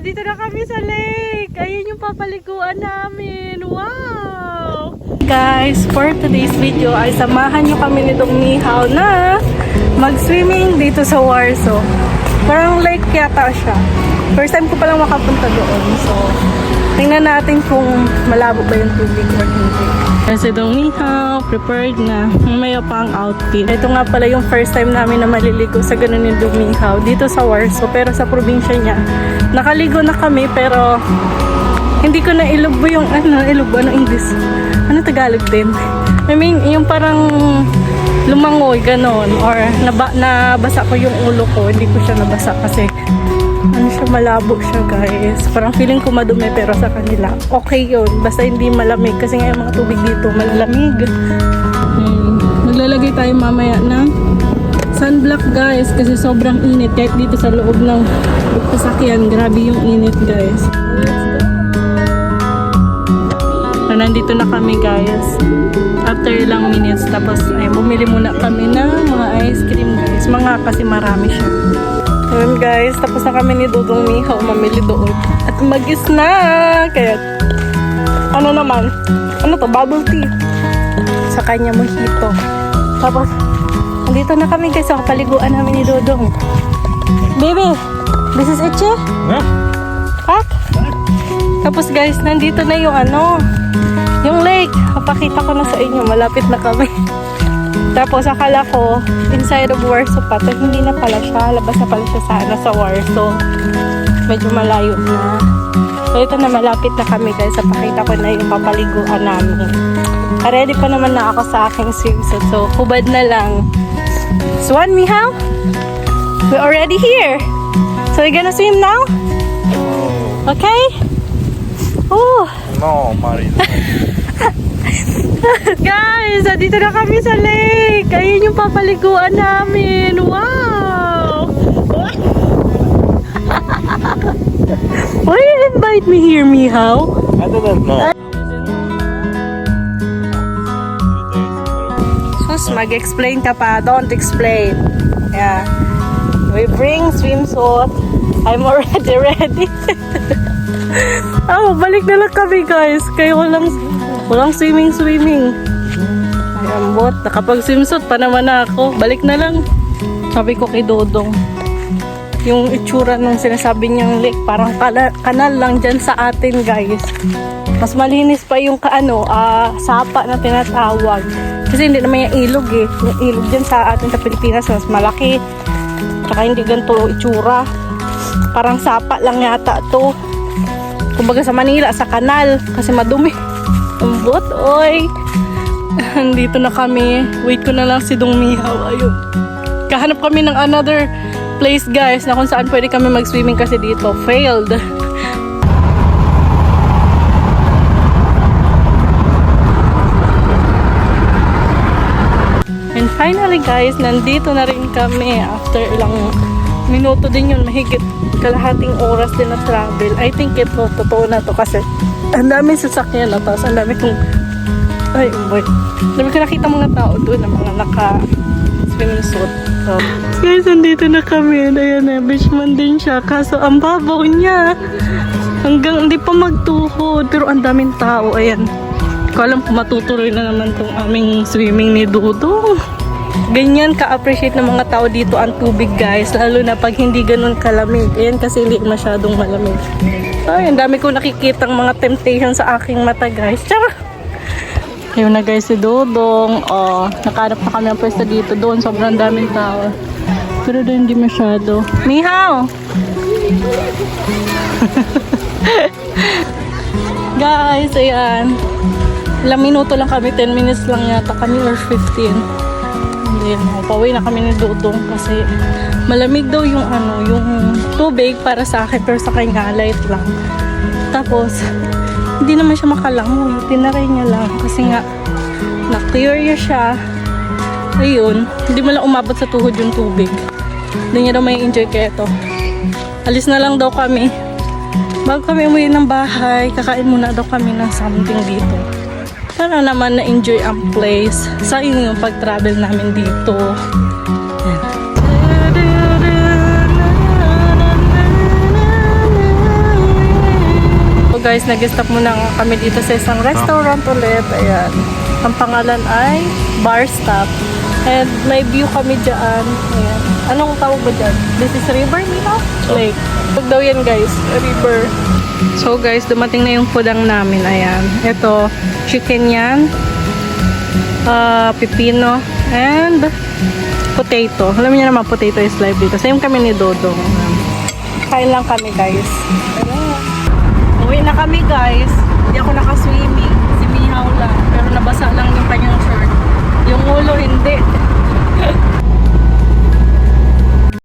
Dito na kami sa lake. Ayun yung papaliguan namin. Wow! Guys, for today's video ay samahan nyo kami nitong Mihaw na mag-swimming dito sa Warsaw. Parang lake yata siya. First time ko palang makapunta doon. So, tingnan natin kung malabo ba yung tubig or hindi. Kasi itong Mihaw, prepared na. Mamaya pa ang outfit. Ito nga pala yung first time namin na maliligo sa ganun yung Mihaw dito sa Warsaw. Pero sa probinsya niya, nakaligo na kami pero hindi ko na ilubo yung ano English. Ano Tagalog din? I mean, yung parang lumangoy, ganon. Or nabasa ko yung ulo ko. Hindi ko siya nabasa kasi ano siya, malabo siya guys. Parang feeling ko madumi pero sa kanila okay yun. Basta hindi malamig kasi nga yung mga tubig dito malalamig. Maglalagay tayo mamaya ng sunblock guys kasi sobrang init kahit dito sa loob ng sasakyan. Grabe yung init guys. Let's go! So, nandito na kami guys. After ilang minutes tapos ay bumili muna kami ng mga ice cream guys. Mga kasi marami siya. Ayan guys, tapos na kami ni Dudong Mihaw mamili doon. At mag-snack! Kaya, ano naman? Ano to? Bubble tea. Sa kanya mojito. Tapos, nandito na kami guys. So, kapaliguan namin ni Dudong. Baby, this is Eche? Huh? Pak? Tapos guys, nandito na yung yung lake. Papakita ko na sa inyo. Malapit na kami. Tapos akala ko inside of Warsaw pa. Pero hindi na pala siya. Labas na pala siya sa Warsaw. Medyo malayo na. So ito na, malapit na kami guys. Pakita ko na yung papaliguan namin. Ready pa naman na ako sa aking swimsuit. So hubad na lang. Swan, Mihaw? We're already here. So we're gonna swim now? Okay? Oh! No, Marina. Guys, dito na kami sa lake. Ayun yung papaliguan namin. Wow! Why you invite me here, Mihaw? I didn't know. Sus, mag-explain ka pa. Don't explain. Yeah. We bring swimsuit. I'm already ready. Oh, balik na lang kami guys. Kaya walang swimming. Ay, ambot. Nakapag-swimsuit pa naman ako. Balik na lang. Sabi ko kay Dodong. Yung itsura nung sinasabi niyang lake, parang kanal lang dyan sa atin guys. Mas malinis pa yung sapa na tinatawag. Kasi hindi naman yung ilog eh. Yung ilog dyan sa atin sa Pilipinas mas malaki. Tsaka hindi ganito itsura. Parang sapa lang yata to. Kumbaga sa Manila, sa kanal. Kasi madumi. Ambot, oy. Dito na kami. Wait ko na lang si Dong Mihaw. Ayun. Kahanap kami ng another place guys na kung saan pwede kami mag-swimming kasi dito. Failed. And finally guys, nandito na rin kami after ilang minuto din yun, mahigit kalahating oras din na travel. I think ito, totoo na to kasi ang daming sasakyan na tapos ang dami kong dami ko nakita mga tao doon na mga naka-swimming suit. So, guys, nandito na kami. Ayan na, beachman din siya kaso ang babaw niya hanggang hindi pa magtuhod pero ang daming tao. Ayan, ko alam kung matutuloy na naman tong aming swimming ni Dudong. Ganyan ka-appreciate ng mga tao dito ang tubig guys, lalo na pag hindi ganun kalamig. Ayan kasi hindi masyadong malamig. Ay, ang dami ko nakikitang mga temptation sa aking mata guys. Tsaka! Ayun na guys si Dodong. Oh, nakahanap na kami ang pwesto dito. Doon sobrang daming tao. Pero doon hindi masyado. Mihaw! Guys, ayan. Ilang minuto lang kami, 10 minutes lang yata kami or 15. Then, pauwi na kami ni Dudong kasi malamig daw yung yung tubig para sa akin pero sa kanya light lang. Tapos hindi naman siya makalangoy, tinaray niya lang kasi nga na-curious siya. Ayun, hindi mo lang umabot sa tuhod yung tubig. Hindi niya daw may enjoy kaya ito. Alis na lang daw kami. Bago kami umuwi ng bahay, kakain muna daw kami ng something dito. Para naman na-enjoy ang place sa inyong pag-travel namin dito. guys, nag-stop muna kami dito sa isang restaurant ulit. Ayan. Ang pangalan ay Bar Stop. And may view kami dyan. Ayan. Anong tawag ba dyan? This is river, Mino? Lake. Huwag daw yan guys. River. So guys, dumating na yung pudang namin. Ayan. Ito, chicken yan. Pipino. And potato. Alam niyo naman, potato is live dito. Same kami ni Dodong. Kain lang kami guys. Ayan. Uwi na kami guys. Hindi ako nakaswimming. Si Mihaw lang. Pero nabasa lang yung kanyang shirt. Yung ulo hindi.